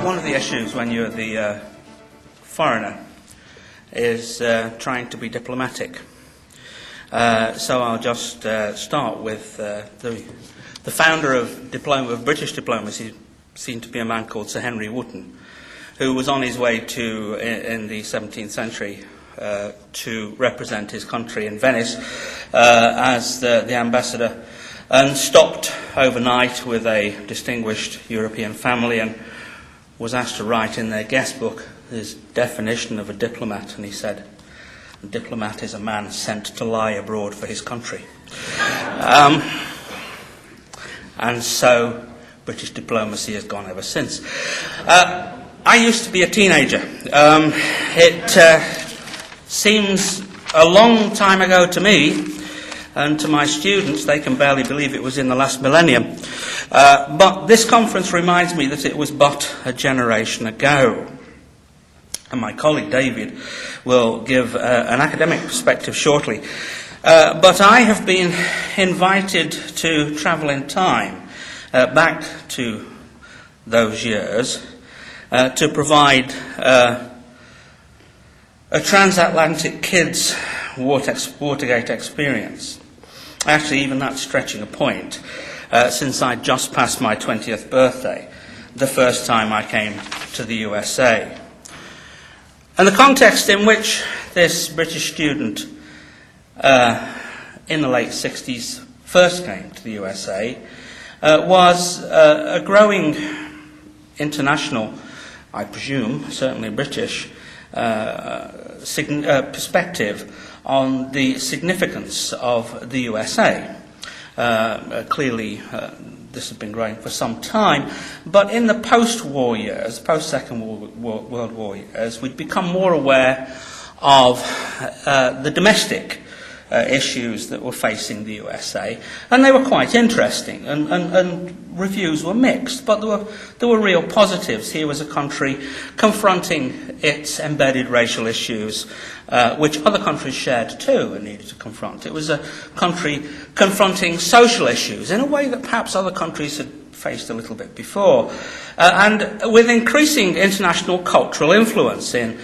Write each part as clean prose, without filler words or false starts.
One of the issues when you're the foreigner is trying to be diplomatic. So I'll just start with the founder of British diplomacy seemed to be a man called Sir Henry Wotton, who was on his way to, in the 17th century, to represent his country in Venice as the ambassador, and stopped overnight with a distinguished European family and was asked to write in their guest book his definition of a diplomat, and he said, "A diplomat is a man sent to lie abroad for his country." And so British diplomacy has gone ever since. I used to be a teenager. It seems a long time ago to me, and to my students, they can barely believe it was in the last millennium. But this conference reminds me that it was but a generation ago. And my colleague David will give an academic perspective shortly. But I have been invited to travel in time back to those years to provide a transatlantic kids Watergate experience. Actually, even that's stretching a point, since I'd just passed my 20th birthday, the first time I came to the USA. And the context in which this British student in the late 60s first came to the USA was a growing international, I presume, certainly British, perspective on the significance of the USA. Clearly, this has been growing for some time, but in the post-war years, post-Second World War years, we'd become more aware of the domestic issues that were facing the USA, and they were quite interesting, and reviews were mixed, but there were real positives. Here was a country confronting its embedded racial issues, which other countries shared too and needed to confront. It was a country confronting social issues in a way that perhaps other countries had faced a little bit before, and with increasing international cultural influence in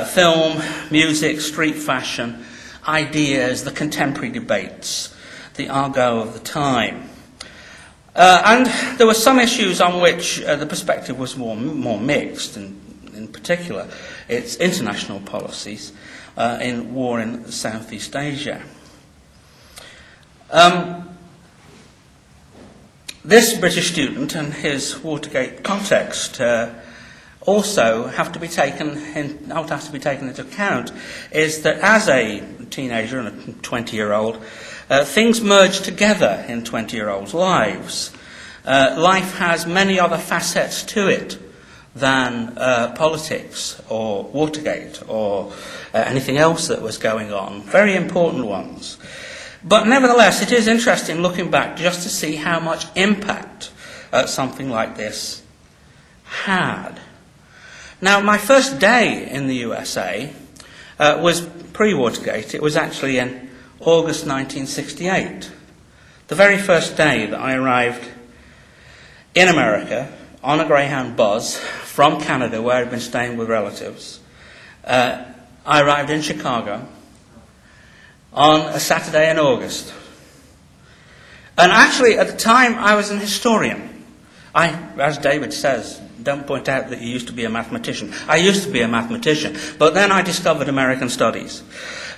film, music, street fashion, ideas, the contemporary debates, the argot of the time. And there were some issues on which the perspective was more mixed, and in particular its international policies in war in Southeast Asia. This British student and his Watergate context also have to be taken into account is that as a teenager and a 20-year-old, things merge together in 20-year-olds' lives. Life has many other facets to it than politics or Watergate or anything else that was going on, very important ones. But nevertheless, it is interesting looking back just to see how much impact something like this had. Now, my first day in the USA was pre-Watergate. It was actually in August 1968. The very first day that I arrived in America on a Greyhound bus from Canada, where I'd been staying with relatives. I arrived in Chicago on a Saturday in August. And actually, at the time, I was an historian. As David says, don't point out that you used to be a mathematician. I used to be a mathematician, but then I discovered American studies,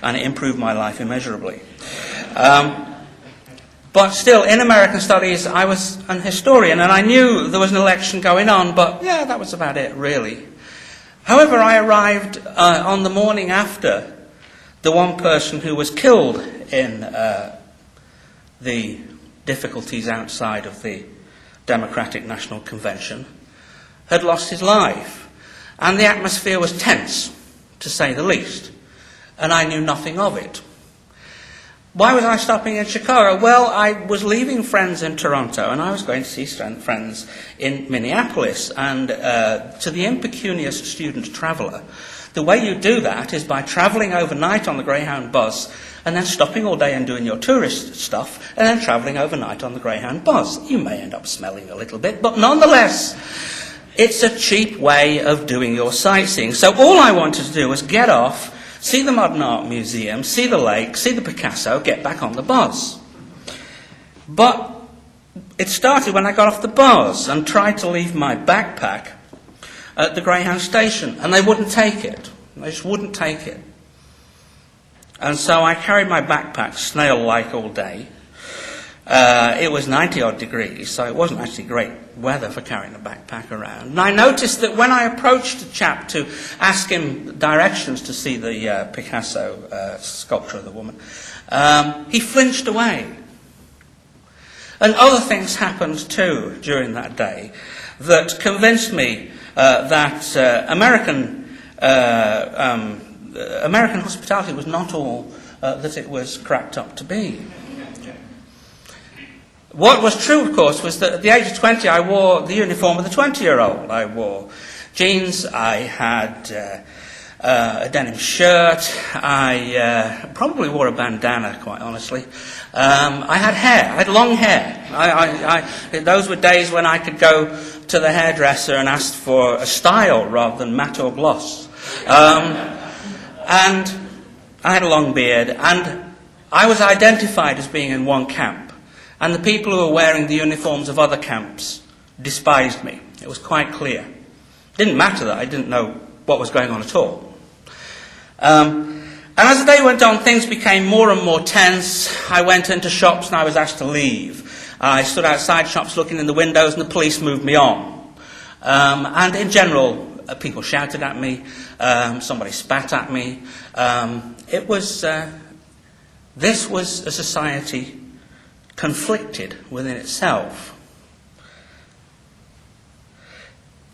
and it improved my life immeasurably. But still, in American studies, I was an historian, and I knew there was an election going on, but yeah, that was about it, really. However, I arrived on the morning after the one person who was killed in the difficulties outside of the Democratic National Convention had lost his life. And the atmosphere was tense, to say the least. And I knew nothing of it. Why was I stopping in Chicago? Well, I was leaving friends in Toronto, and I was going to see friends in Minneapolis. And to the impecunious student traveller, the way you do that is by travelling overnight on the Greyhound bus, and then stopping all day and doing your tourist stuff, and then travelling overnight on the Greyhound bus. You may end up smelling a little bit, but nonetheless, it's a cheap way of doing your sightseeing. So all I wanted to do was get off, see the Modern Art Museum, see the lake, see the Picasso, get back on the bus. But it started when I got off the bus and tried to leave my backpack at the Greyhound station, and they wouldn't take it. They just wouldn't take it. And so I carried my backpack snail-like all day. It was 90-odd degrees, so it wasn't actually great weather for carrying a backpack around. And I noticed that when I approached a chap to ask him directions to see the Picasso sculpture of the woman, he flinched away. And other things happened too during that day that convinced me that American hospitality was not all that it was cracked up to be. What was true, of course, was that at the age of 20 I wore the uniform of the 20-year-old. I wore jeans, I had a denim shirt, I probably wore a bandana, quite honestly. I had hair, I had long hair. Those were days when I could go to the hairdresser and ask for a style rather than matte or gloss. And I had a long beard, and I was identified as being in one camp. And the people who were wearing the uniforms of other camps despised me. It was quite clear. It didn't matter that I didn't know what was going on at all. And as the day went on, things became more and more tense. I went into shops and I was asked to leave. I stood outside shops looking in the windows and the police moved me on. And in general, people shouted at me. Somebody spat at me. This was a society conflicted within itself.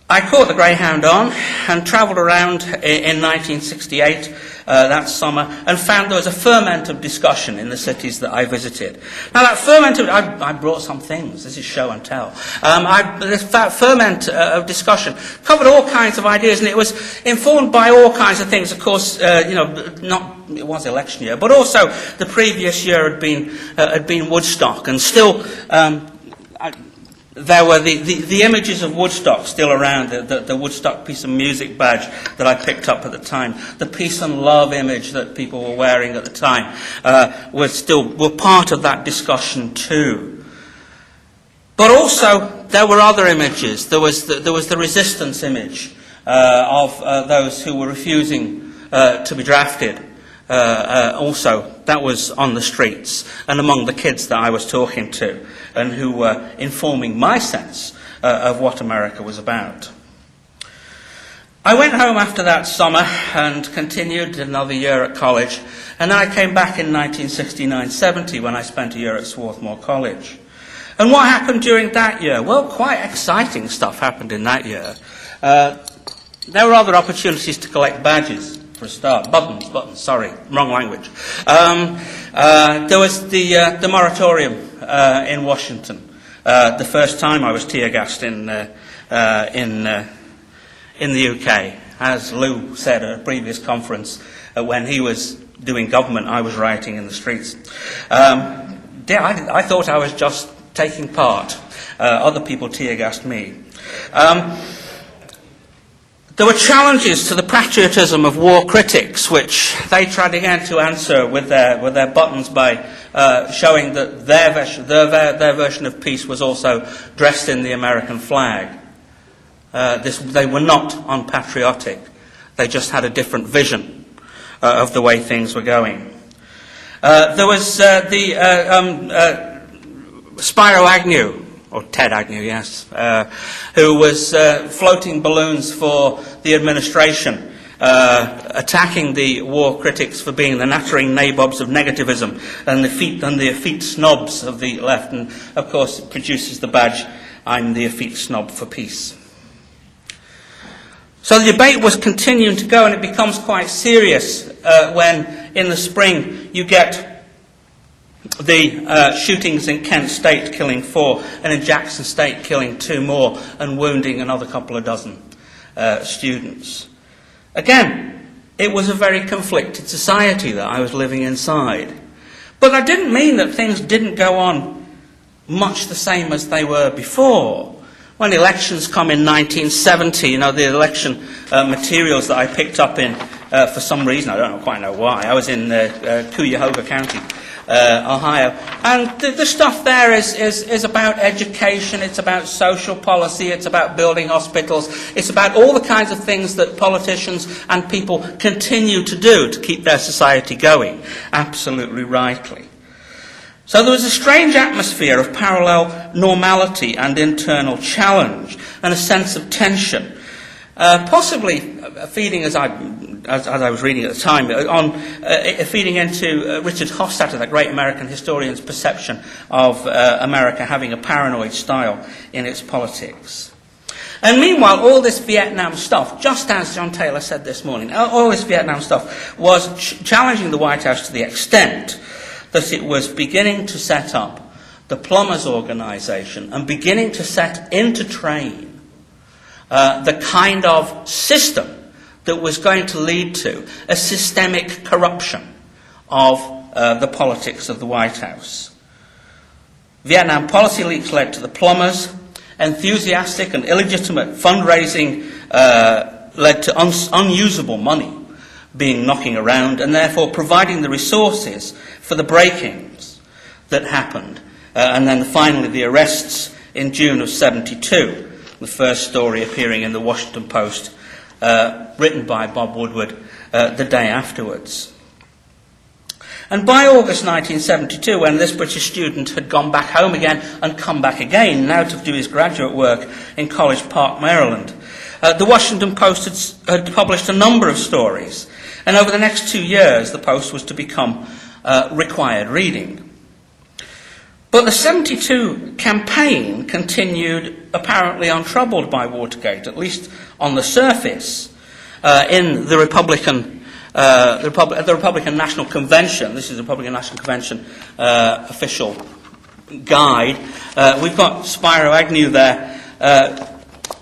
I caught the Greyhound on and travelled around in 1968, that summer, and found there was a ferment of discussion in the cities that I visited. Now that ferment of... I brought some things, this is show and tell. That ferment of discussion covered all kinds of ideas, and it was informed by all kinds of things. Of course, it was election year, but also the previous year had been Woodstock, and still... there were the images of Woodstock still around, the Woodstock Peace and Music badge that I picked up at the time, the peace and love image that people were wearing at the time, were part of that discussion too. But also there were other images. There was the resistance image of those who were refusing to be drafted. Also, that was on the streets and among the kids that I was talking to, and who were informing my sense of what America was about. I went home after that summer and continued another year at college, and then I came back in 1969-70 when I spent a year at Swarthmore College. And what happened during that year? Well, quite exciting stuff happened in that year. There were other opportunities to collect badges. For a start, buttons, sorry, wrong language. There was the moratorium in Washington. The first time I was tear-gassed in the UK. As Lou said at a previous conference, when he was doing government, I was rioting in the streets. I thought I was just taking part. Other people tear-gassed me. There were challenges to the patriotism of war critics, which they tried again to answer with their buttons by showing that their version of peace was also dressed in the American flag. They were not unpatriotic. They just had a different vision of the way things were going. There was Spiro Agnew, or Ted Agnew, yes, who was floating balloons for the administration, attacking the war critics for being the nattering nabobs of negativism and the effete snobs of the left, and of course it produces the badge, I'm the effete snob for peace. So the debate was continuing to go, and it becomes quite serious when in the spring you get the shootings in Kent State killing 4, and in Jackson State killing 2 more and wounding another couple of dozen students. Again, it was a very conflicted society that I was living inside. But that didn't mean that things didn't go on much the same as they were before. When elections come in 1970, the election materials that I picked up in, for some reason, I don't quite know why, I was in Cuyahoga County, Ohio, and the stuff there is about education, it's about social policy, it's about building hospitals, it's about all the kinds of things that politicians and people continue to do to keep their society going, absolutely rightly. So there was a strange atmosphere of parallel normality and internal challenge, and a sense of tension, possibly feeding, as I was reading at the time, feeding into Richard Hofstadter, the great American historian's perception of America having a paranoid style in its politics. And meanwhile, all this Vietnam stuff, just as John Taylor said this morning, all this Vietnam stuff was challenging the White House to the extent that it was beginning to set up the Plumbers Organization and beginning to set into train the kind of system that was going to lead to a systemic corruption of the politics of the White House. Vietnam policy leaks led to the Plumbers. Enthusiastic and illegitimate fundraising led to unusable money being knocking around, and therefore providing the resources for the break-ins that happened. And then finally the arrests in June of '72, the first story appearing in the Washington Post, written by Bob Woodward the day afterwards. And by August 1972, when this British student had gone back home again and come back again, now to do his graduate work in College Park, Maryland, the Washington Post had published a number of stories. And over the next 2 years, the Post was to become required reading. But the '72 campaign continued apparently untroubled by Watergate, at least on the surface, in the Republican National Convention. This is the Republican National Convention official guide. We've got Spiro Agnew there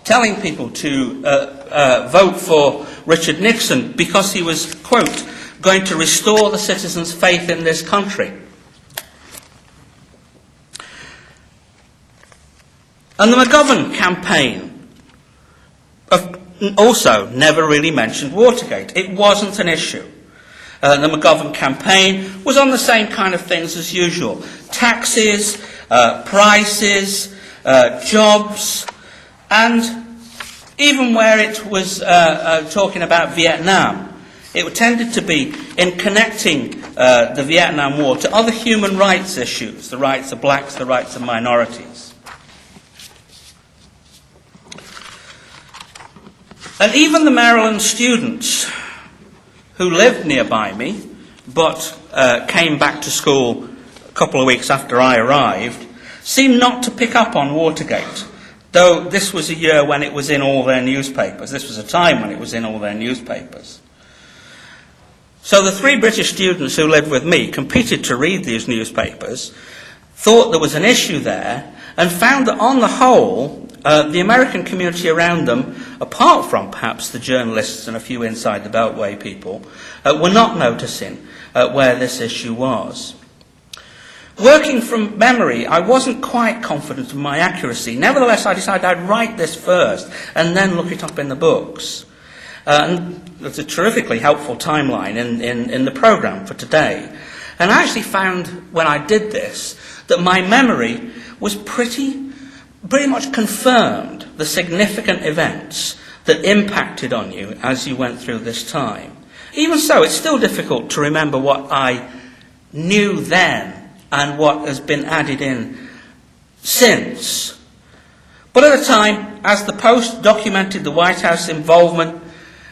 telling people to vote for Richard Nixon because he was, quote, going to restore the citizens' faith in this country. And the McGovern campaign also never really mentioned Watergate. It wasn't an issue. The McGovern campaign was on the same kind of things as usual. Taxes, prices, jobs, and even where it was talking about Vietnam, it tended to be in connecting the Vietnam War to other human rights issues, the rights of blacks, the rights of minorities. And even the Maryland students who lived nearby me, but came back to school a couple of weeks after I arrived, seemed not to pick up on Watergate, though this was a year when it was in all their newspapers. This was a time when it was in all their newspapers. So the 3 British students who lived with me competed to read these newspapers, thought there was an issue there, and found that on the whole, the American community around them, apart from perhaps the journalists and a few inside the Beltway people, were not noticing where this issue was. Working from memory, I wasn't quite confident in my accuracy. Nevertheless, I decided I'd write this first and then look it up in the books. And it's a terrifically helpful timeline in the programme for today. And I actually found, when I did this, that my memory was pretty much confirmed the significant events that impacted on you as you went through this time. Even so, it's still difficult to remember what I knew then and what has been added in since. But at the time, as the Post documented the White House involvement,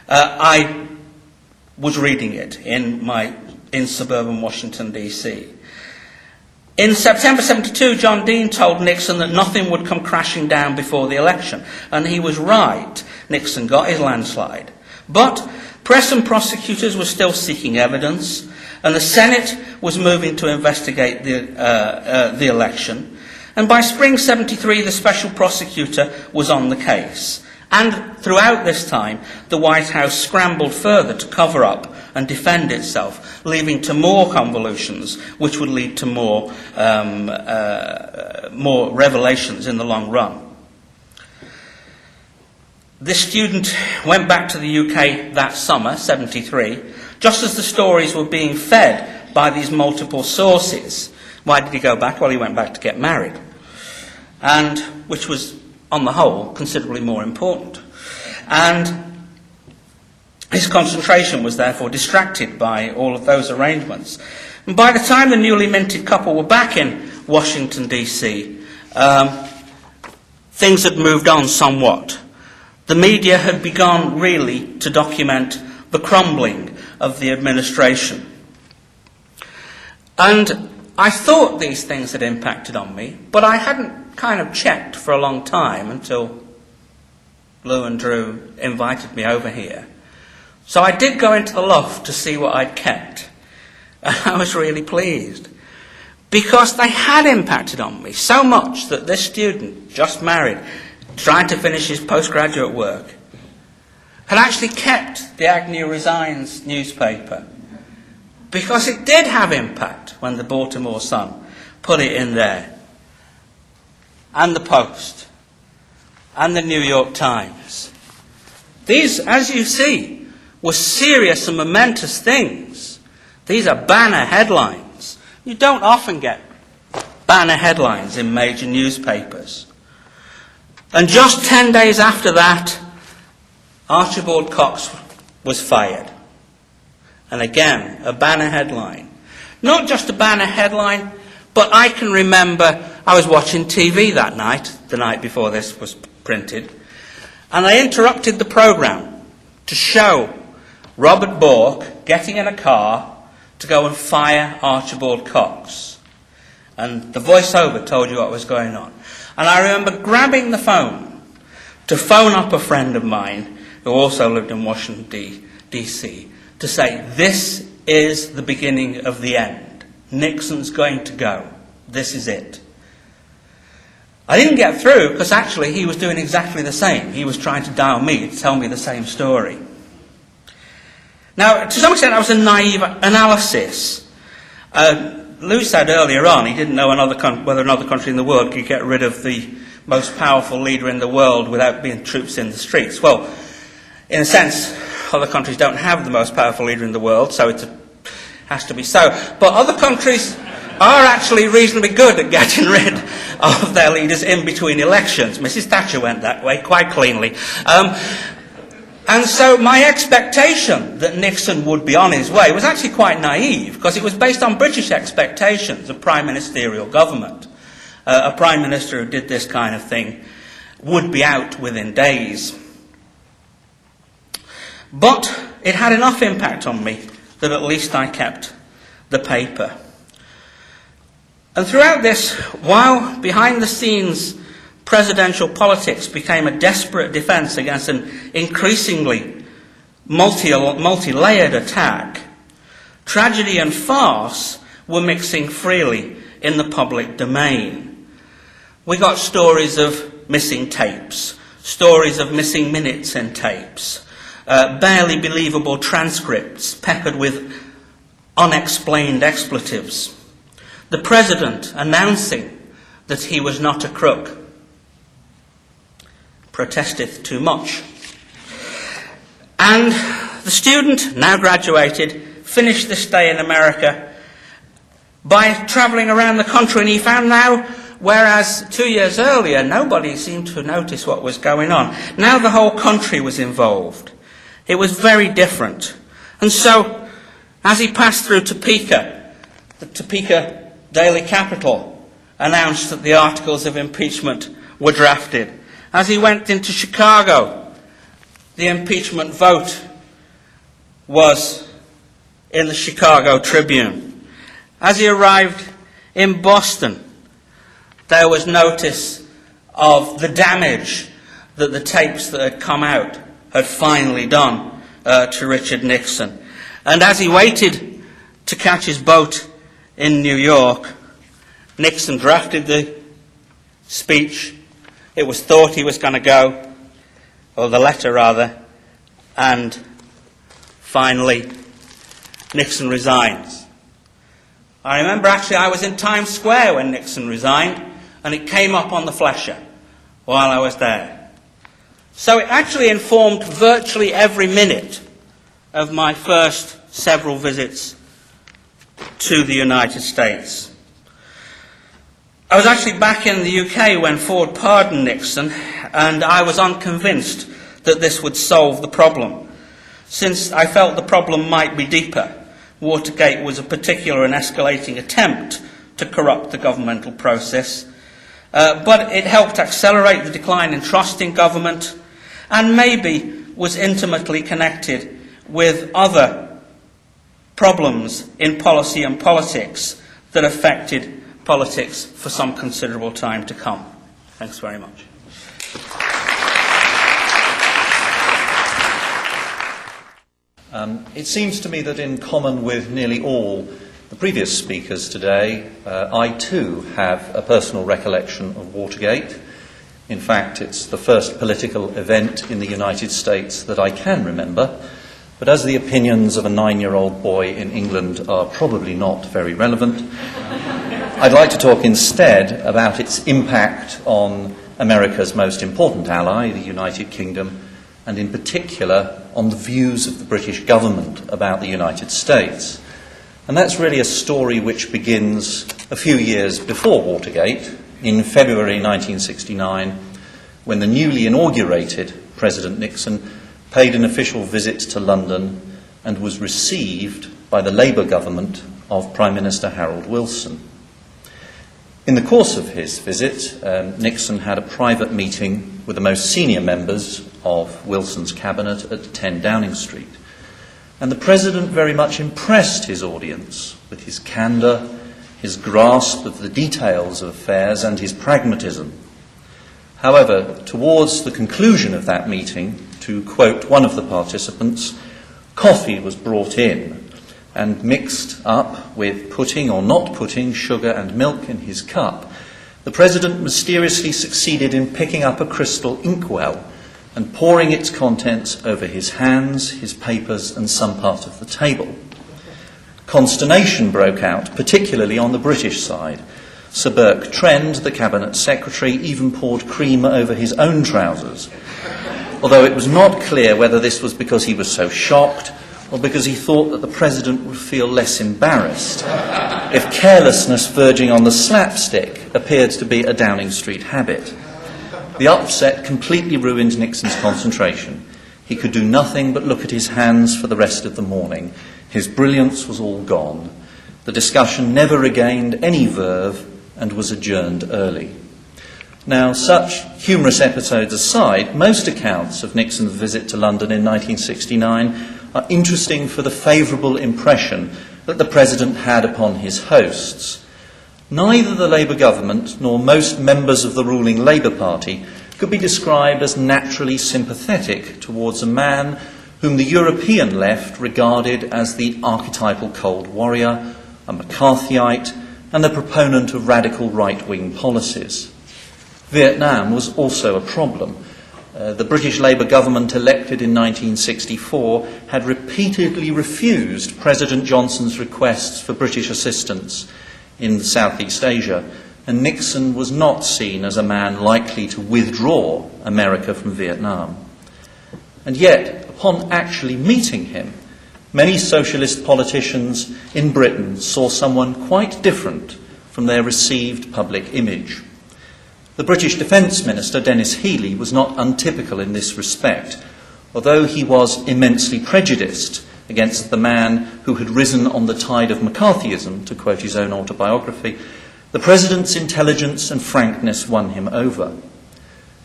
I was reading it in suburban Washington, D.C. In September '72, John Dean told Nixon that nothing would come crashing down before the election, and he was right. Nixon got his landslide. But press and prosecutors were still seeking evidence. And the Senate was moving to investigate the election. And by spring '73, the special prosecutor was on the case. And throughout this time, the White House scrambled further to cover up and defend itself, leading to more convolutions, which would lead to more revelations in the long run. This student went back to the UK that summer, '73, just as the stories were being fed by these multiple sources. Why did he go back? Well, he went back to get married, and which was, on the whole, considerably more important. And his concentration was therefore distracted by all of those arrangements. And by the time the newly minted couple were back in Washington, D.C., things had moved on somewhat. The media had begun really to document the crumbling of the administration. And I thought these things had impacted on me, but I hadn't kind of checked for a long time until Lou and Drew invited me over here. So I did go into the loft to see what I'd kept. And I was really pleased, because they had impacted on me so much that this student, just married, trying to finish his postgraduate work, had actually kept the Agnew Resigns newspaper, because it did have impact when the Baltimore Sun put it in there, and the Post, and the New York Times. These, as you see, were serious and momentous things. These are banner headlines. You don't often get banner headlines in major newspapers. And just 10 days after that, Archibald Cox was fired. And again, a banner headline. Not just a banner headline, but I can remember I was watching TV that night, the night before this was printed, and I interrupted the programme to show Robert Bork getting in a car to go and fire Archibald Cox. And the voiceover told you what was going on. And I remember grabbing the phone to phone up a friend of mine who also lived in Washington, D.C., to say, this is the beginning of the end. Nixon's going to go. This is it. I didn't get through because actually he was doing exactly the same. He was trying to dial me to tell me the same story. Now, to some extent, that was a naive analysis. Lou said earlier on he didn't know whether another country in the world could get rid of the most powerful leader in the world without being troops in the streets. Well, in a sense, other countries don't have the most powerful leader in the world, so it has to be so. But other countries are actually reasonably good at getting rid of their leaders in between elections. Mrs. Thatcher went that way quite cleanly. And so my expectation that Nixon would be on his way was actually quite naive, because it was based on British expectations of prime ministerial government. A prime minister who did this kind of thing would be out within days. But it had enough impact on me that at least I kept the paper. And throughout this, while behind the scenes presidential politics became a desperate defence against an increasingly multi-layered attack, tragedy and farce were mixing freely in the public domain. We got stories of missing tapes, stories of missing minutes in tapes, barely believable transcripts peppered with unexplained expletives, the president announcing that he was not a crook, protesteth too much. And the student, now graduated, finished this day in America by travelling around the country, and he found now, whereas 2 years earlier nobody seemed to notice what was going on, now the whole country was involved. It was very different. And so, as he passed through Topeka, the Topeka Daily Capital announced that the articles of impeachment were drafted. As he went into Chicago, the impeachment vote was in the Chicago Tribune. As he arrived in Boston, there was notice of the damage that the tapes that had come out had finally done to Richard Nixon. And as he waited to catch his boat in New York, Nixon drafted the speech. It was thought he was going to go, or the letter rather, and finally Nixon resigns. I remember actually I was in Times Square when Nixon resigned, and it came up on the flasher while I was there. So it actually informed virtually every minute of my first several visits to the United States. I was actually back in the UK when Ford pardoned Nixon, and I was unconvinced that this would solve the problem, since I felt the problem might be deeper. Watergate was a particular and escalating attempt to corrupt the governmental process, but it helped accelerate the decline in trust in government, and maybe was intimately connected with other problems in policy and politics that affected politics for some considerable time to come. Thanks very much. It seems to me that in common with nearly all the previous speakers today, I too have a personal recollection of Watergate. In fact, it's the first political event in the United States that I can remember, but as the opinions of a 9-year-old boy in England are probably not very relevant, I'd like to talk instead about its impact on America's most important ally, the United Kingdom, and in particular on the views of the British government about the United States. And that's really a story which begins a few years before Watergate, in February 1969, when the newly inaugurated President Nixon paid an official visit to London and was received by the Labour government of Prime Minister Harold Wilson. In the course of his visit, Nixon had a private meeting with the most senior members of Wilson's cabinet at 10 Downing Street. And the President very much impressed his audience with his candour, his grasp of the details of affairs, and his pragmatism. However, towards the conclusion of that meeting, to quote one of the participants, coffee was brought in and mixed up with putting or not putting sugar and milk in his cup. The President mysteriously succeeded in picking up a crystal inkwell and pouring its contents over his hands, his papers, and some part of the table. Consternation broke out, particularly on the British side. Sir Burke Trend, the Cabinet Secretary, even poured cream over his own trousers, although it was not clear whether this was because he was so shocked or because he thought that the President would feel less embarrassed if carelessness verging on the slapstick appeared to be a Downing Street habit. The upset completely ruined Nixon's concentration. He could do nothing but look at his hands for the rest of the morning. His brilliance was all gone. The discussion never regained any verve and was adjourned early. Now, such humorous episodes aside, most accounts of Nixon's visit to London in 1969 are interesting for the favourable impression that the President had upon his hosts. Neither the Labour government nor most members of the ruling Labour Party could be described as naturally sympathetic towards a man whom the European left regarded as the archetypal Cold Warrior, a McCarthyite, and the proponent of radical right-wing policies. Vietnam was also a problem. The British Labour government elected in 1964 had repeatedly refused President Johnson's requests for British assistance in Southeast Asia, and Nixon was not seen as a man likely to withdraw America from Vietnam. And yet, upon actually meeting him, many socialist politicians in Britain saw someone quite different from their received public image. The British Defence Minister, Denis Healey, was not untypical in this respect, although he was immensely prejudiced against the man who had risen on the tide of McCarthyism, to quote his own autobiography. The President's intelligence and frankness won him over.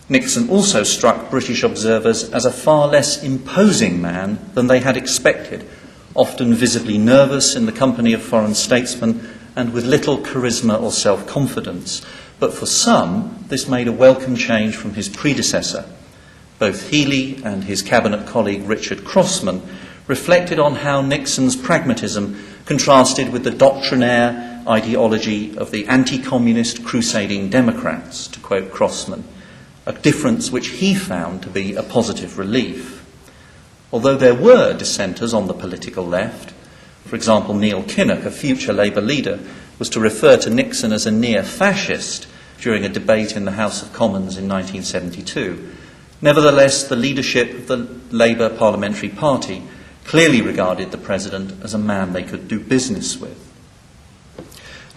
Nixon also struck British observers as a far less imposing man than they had expected, often visibly nervous in the company of foreign statesmen and with little charisma or self-confidence. But for some, this made a welcome change from his predecessor. Both Healey and his cabinet colleague Richard Crossman reflected on how Nixon's pragmatism contrasted with the doctrinaire ideology of the anti-communist crusading Democrats, to quote Crossman, a difference which he found to be a positive relief. Although there were dissenters on the political left, for example, Neil Kinnock, a future Labour leader, was to refer to Nixon as a near-fascist during a debate in the House of Commons in 1972. Nevertheless, the leadership of the Labour Parliamentary Party clearly regarded the President as a man they could do business with.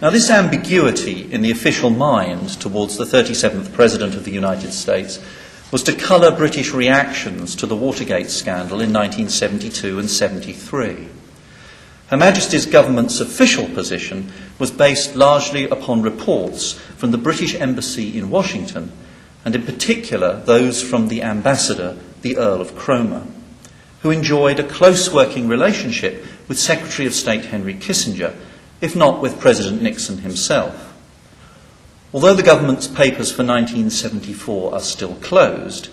Now, this ambiguity in the official mind towards the 37th President of the United States was to colour British reactions to the Watergate scandal in 1972 and 73. Her Majesty's government's official position was based largely upon reports from the British Embassy in Washington, and in particular those from the ambassador, the Earl of Cromer, who enjoyed a close working relationship with Secretary of State Henry Kissinger, if not with President Nixon himself. Although the government's papers for 1974 are still closed,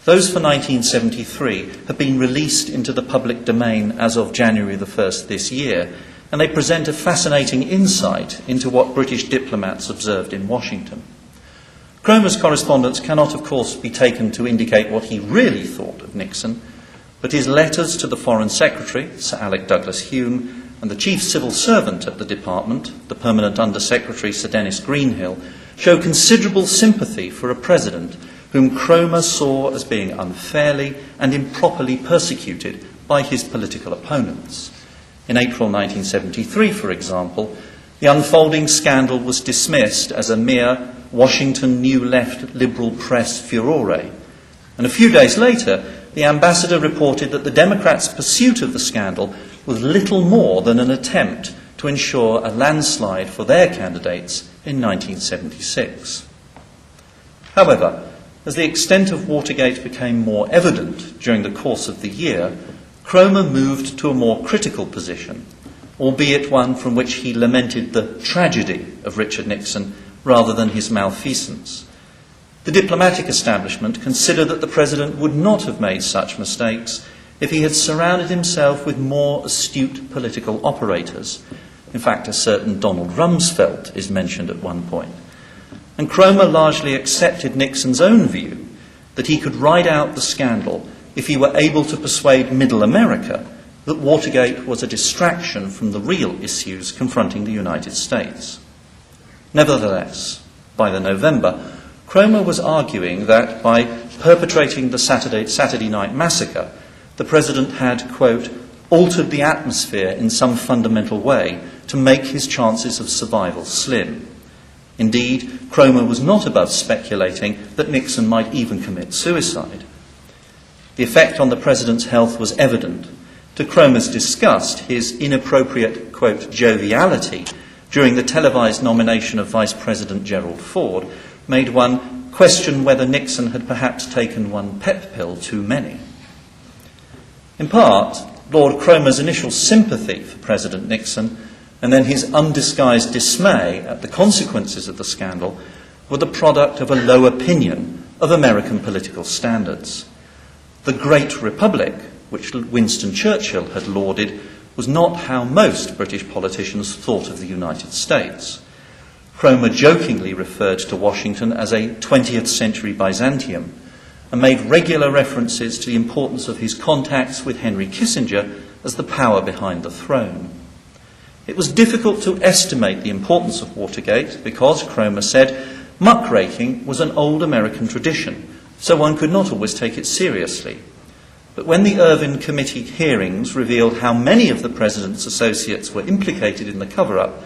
those for 1973 have been released into the public domain as of January the 1st this year, and they present a fascinating insight into what British diplomats observed in Washington. Cromer's correspondence cannot, of course, be taken to indicate what he really thought of Nixon, but his letters to the Foreign Secretary, Sir Alec Douglas Hume, and the Chief Civil Servant at the Department, the Permanent Under Secretary Sir Dennis Greenhill, show considerable sympathy for a president whom Cromer saw as being unfairly and improperly persecuted by his political opponents. In April 1973, for example, the unfolding scandal was dismissed as a mere Washington New Left liberal press furore, and a few days later, the ambassador reported that the Democrats' pursuit of the scandal was little more than an attempt to ensure a landslide for their candidates in 1976. However, as the extent of Watergate became more evident during the course of the year, Cromer moved to a more critical position, albeit one from which he lamented the tragedy of Richard Nixon rather than his malfeasance. The diplomatic establishment considered that the President would not have made such mistakes if he had surrounded himself with more astute political operators. In fact, a certain Donald Rumsfeld is mentioned at one point. And Cromer largely accepted Nixon's own view that he could ride out the scandal if he were able to persuade Middle America that Watergate was a distraction from the real issues confronting the United States. Nevertheless, by the November, Cromer was arguing that by perpetrating the Saturday night massacre, the President had, quote, altered the atmosphere in some fundamental way to make his chances of survival slim. Indeed, Cromer was not above speculating that Nixon might even commit suicide. The effect on the President's health was evident. To Cromer's disgust, his inappropriate, quote, joviality during the televised nomination of Vice President Gerald Ford made one question whether Nixon had perhaps taken one pep pill too many. In part, Lord Cromer's initial sympathy for President Nixon and then his undisguised dismay at the consequences of the scandal were the product of a low opinion of American political standards. The Great Republic, which Winston Churchill had lauded, was not how most British politicians thought of the United States. Cromer jokingly referred to Washington as a 20th century Byzantium and made regular references to the importance of his contacts with Henry Kissinger as the power behind the throne. It was difficult to estimate the importance of Watergate because, Cromer said, muckraking was an old American tradition, so one could not always take it seriously. But when the Irvin Committee hearings revealed how many of the President's associates were implicated in the cover-up,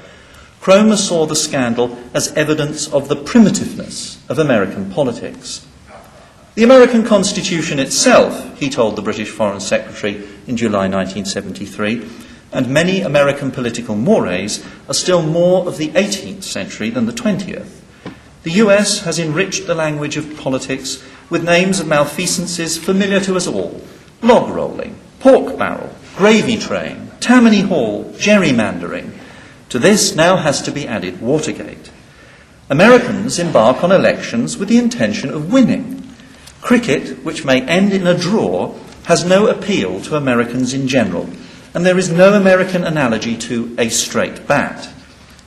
Cromer saw the scandal as evidence of the primitiveness of American politics. The American Constitution itself, he told the British Foreign Secretary in July 1973, and many American political mores are still more of the 18th century than the 20th. The US has enriched the language of politics with names of malfeasances familiar to us all: log rolling, pork barrel, gravy train, Tammany Hall, gerrymandering. To this now has to be added Watergate. Americans embark on elections with the intention of winning. Cricket, which may end in a draw, has no appeal to Americans in general, and there is no American analogy to a straight bat.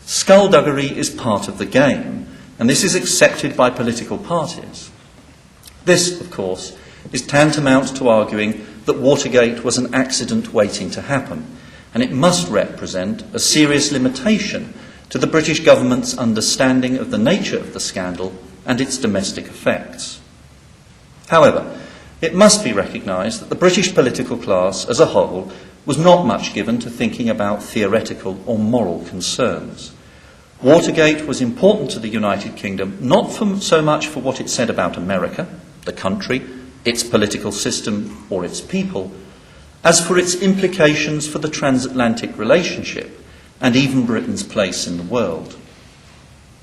Skullduggery is part of the game, and this is accepted by political parties. This, of course, is tantamount to arguing that Watergate was an accident waiting to happen, and it must represent a serious limitation to the British government's understanding of the nature of the scandal and its domestic effects. However, it must be recognised that the British political class as a whole was not much given to thinking about theoretical or moral concerns. Watergate was important to the United Kingdom, not so much for what it said about America, the country, its political system or its people, as for its implications for the transatlantic relationship and even Britain's place in the world.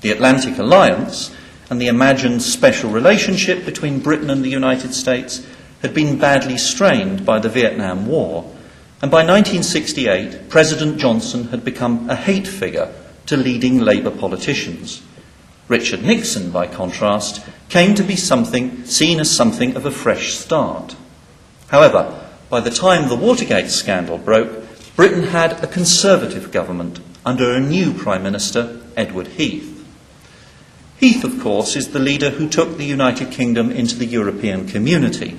The Atlantic Alliance and the imagined special relationship between Britain and the United States had been badly strained by the Vietnam War, and by 1968 President Johnson had become a hate figure to leading Labour politicians. Richard Nixon, by contrast, came to be seen as something of a fresh start. However, by the time the Watergate scandal broke, Britain had a Conservative government under a new Prime Minister, Edward Heath. Heath, of course, is the leader who took the United Kingdom into the European Community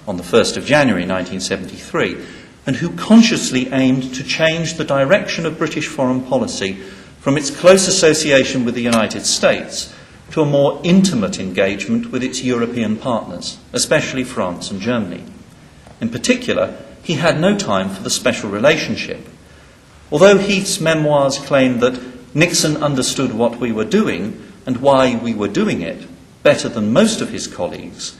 on the 1st of January 1973, and who consciously aimed to change the direction of British foreign policy from its close association with the United States to a more intimate engagement with its European partners, especially France and Germany. In particular, he had no time for the special relationship. Although Heath's memoirs claim that Nixon understood what we were doing and why we were doing it better than most of his colleagues,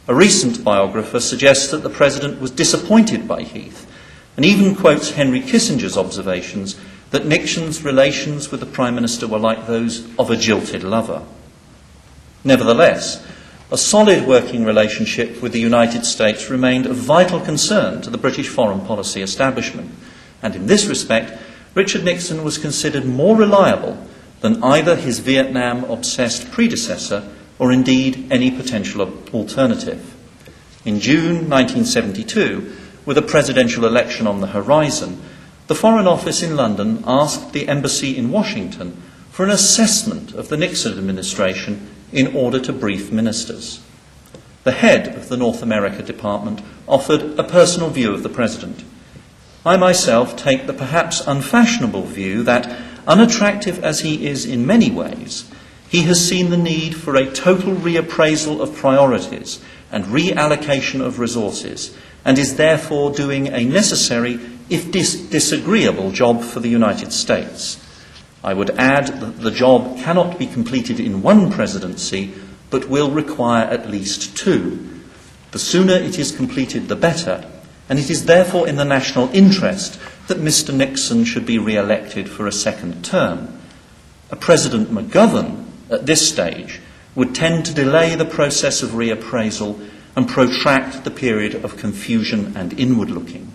a recent biographer suggests that the President was disappointed by Heath and even quotes Henry Kissinger's observations that Nixon's relations with the Prime Minister were like those of a jilted lover. Nevertheless, a solid working relationship with the United States remained of vital concern to the British foreign policy establishment, and in this respect, Richard Nixon was considered more reliable than either his Vietnam-obsessed predecessor or indeed any potential alternative. In June 1972, with a presidential election on the horizon, the Foreign Office in London asked the embassy in Washington for an assessment of the Nixon administration in order to brief ministers. The head of the North America Department offered a personal view of the President. I myself take the perhaps unfashionable view that, unattractive as he is in many ways, he has seen the need for a total reappraisal of priorities and reallocation of resources, and is therefore doing a necessary, if disagreeable, job for the United States. I would add that the job cannot be completed in one presidency, but will require at least two. The sooner it is completed, the better, and it is therefore in the national interest that Mr. Nixon should be re-elected for a second term. A President McGovern, at this stage, would tend to delay the process of reappraisal and protract the period of confusion and inward-looking.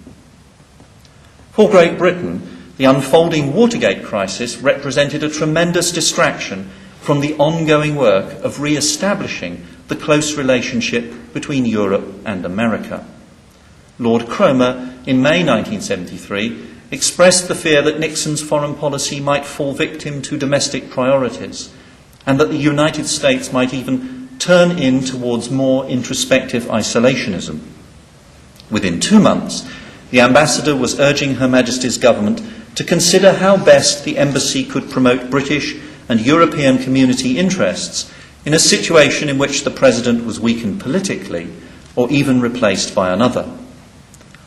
For Great Britain, the unfolding Watergate crisis represented a tremendous distraction from the ongoing work of re-establishing the close relationship between Europe and America. Lord Cromer, in May 1973, expressed the fear that Nixon's foreign policy might fall victim to domestic priorities, and that the United States might even turn in towards more introspective isolationism. Within 2 months, the ambassador was urging Her Majesty's government to consider how best the embassy could promote British and European community interests in a situation in which the President was weakened politically or even replaced by another.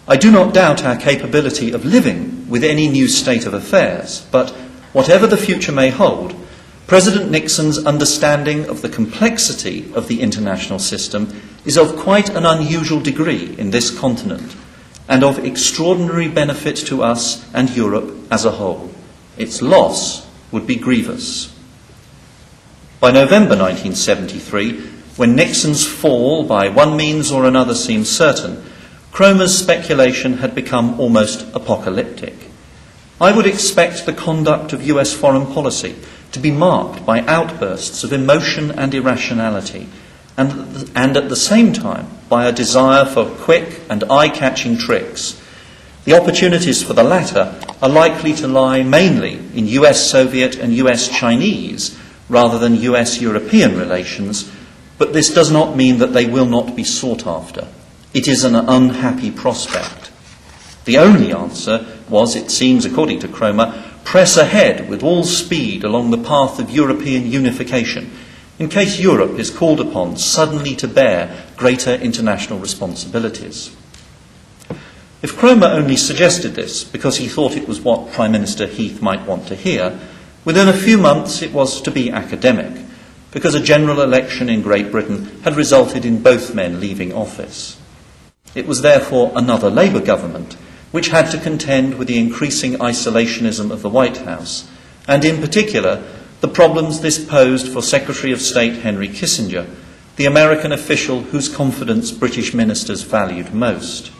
I do not doubt our capability of living with any new state of affairs, but whatever the future may hold, President Nixon's understanding of the complexity of the international system is of quite an unusual degree in this continent, and of extraordinary benefit to us and Europe as a whole. Its loss would be grievous. By November 1973, when Nixon's fall by one means or another seemed certain, Cromer's speculation had become almost apocalyptic. I would expect the conduct of US foreign policy to be marked by outbursts of emotion and irrationality, and at the same time by a desire for quick and eye-catching tricks. The opportunities for the latter are likely to lie mainly in US-Soviet and US-Chinese rather than US-European relations, but this does not mean that they will not be sought after. It is an unhappy prospect. The only answer was, it seems, according to Cromer, press ahead with all speed along the path of European unification, in case Europe is called upon suddenly to bear greater international responsibilities. If Cromer only suggested this because he thought it was what Prime Minister Heath might want to hear, within a few months it was to be academic, because a general election in Great Britain had resulted in both men leaving office. It was therefore another Labour government which had to contend with the increasing isolationism of the White House, and in particular the problems this posed for Secretary of State Henry Kissinger, the American official whose confidence British ministers valued most.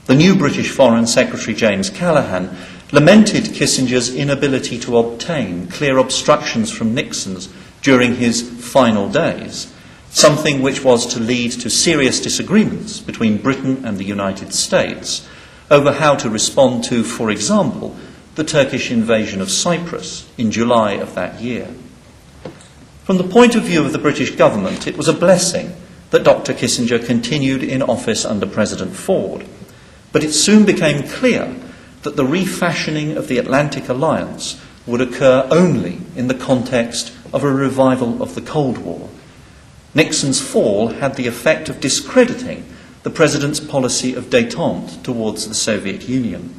The new British Foreign Secretary James Callaghan lamented Kissinger's inability to obtain clear obstructions from Nixon's during his final days, something which was to lead to serious disagreements between Britain and the United States over how to respond to, for example, the Turkish invasion of Cyprus in July of that year. From the point of view of the British government, it was a blessing that Dr. Kissinger continued in office under President Ford, but it soon became clear that the refashioning of the Atlantic Alliance would occur only in the context of a revival of the Cold War. Nixon's fall had the effect of discrediting the President's policy of détente towards the Soviet Union.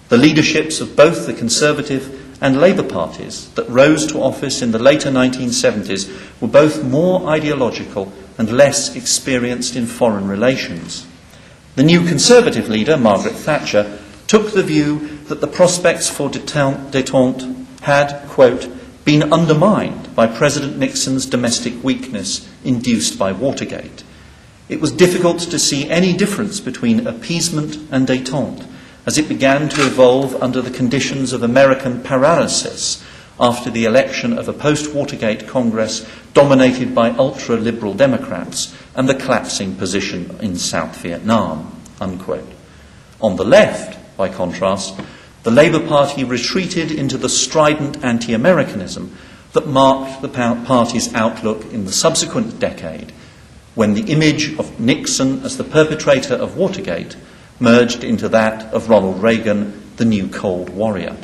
The leaderships of both the Conservative and Labour parties that rose to office in the later 1970s were both more ideological and less experienced in foreign relations. The new Conservative leader, Margaret Thatcher, took the view that the prospects for détente had, quote, been undermined by President Nixon's domestic weakness induced by Watergate. It was difficult to see any difference between appeasement and détente as it began to evolve under the conditions of American paralysis after the election of a post-Watergate Congress dominated by ultra-liberal Democrats and the collapsing position in South Vietnam, unquote. On the left, by contrast, the Labour Party retreated into the strident anti-Americanism that marked the party's outlook in the subsequent decade, when the image of Nixon as the perpetrator of Watergate merged into that of Ronald Reagan, the new Cold Warrior.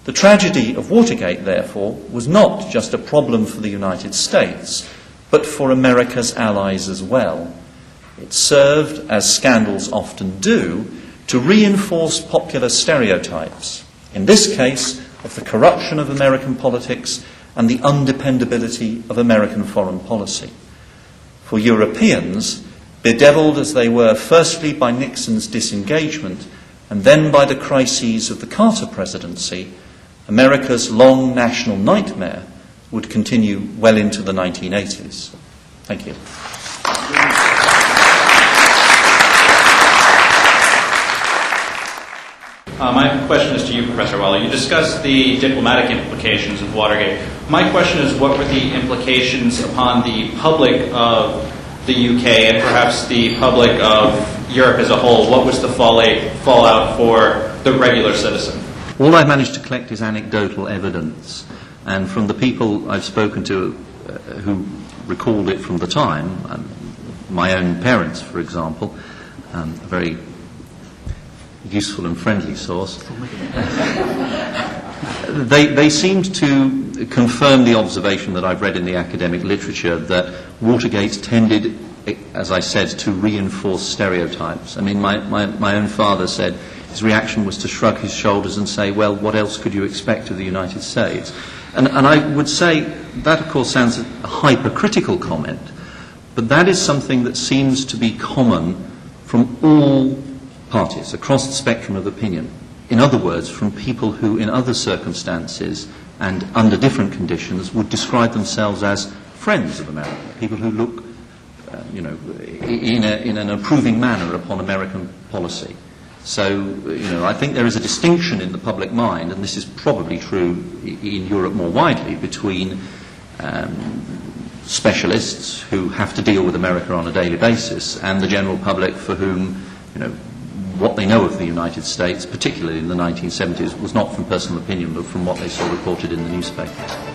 The tragedy of Watergate, therefore, was not just a problem for the United States, but for America's allies as well. It served, as scandals often do, to reinforce popular stereotypes, in this case of the corruption of American politics and the undependability of American foreign policy. For Europeans, bedevilled as they were firstly by Nixon's disengagement and then by the crises of the Carter presidency, America's long national nightmare would continue well into the 1980s. Thank you. My question is to you, Professor Waller. You discussed the diplomatic implications of Watergate. My question is, what were the implications upon the public of the UK and perhaps the public of Europe as a whole? What was the fallout for the regular citizen? All I've managed to collect is anecdotal evidence, and from the people I've spoken to who recalled it from the time, my own parents, for example, a very useful and friendly source, they seemed to confirm the observation that I've read in the academic literature that Watergate tended, as I said, to reinforce stereotypes. I mean, my own father said his reaction was to shrug his shoulders and say, well, what else could you expect of the United States? And I would say that, of course, sounds a hypercritical comment, but that is something that seems to be common from all parties across the spectrum of opinion. In other words, from people who, in other circumstances and under different conditions, would describe themselves as friends of America, people who look, in an approving manner upon American policy. So, I think there is a distinction in the public mind, and this is probably true in Europe more widely, between specialists who have to deal with America on a daily basis, and the general public for whom, what they know of the United States, particularly in the 1970s, was not from personal opinion but from what they saw reported in the newspapers.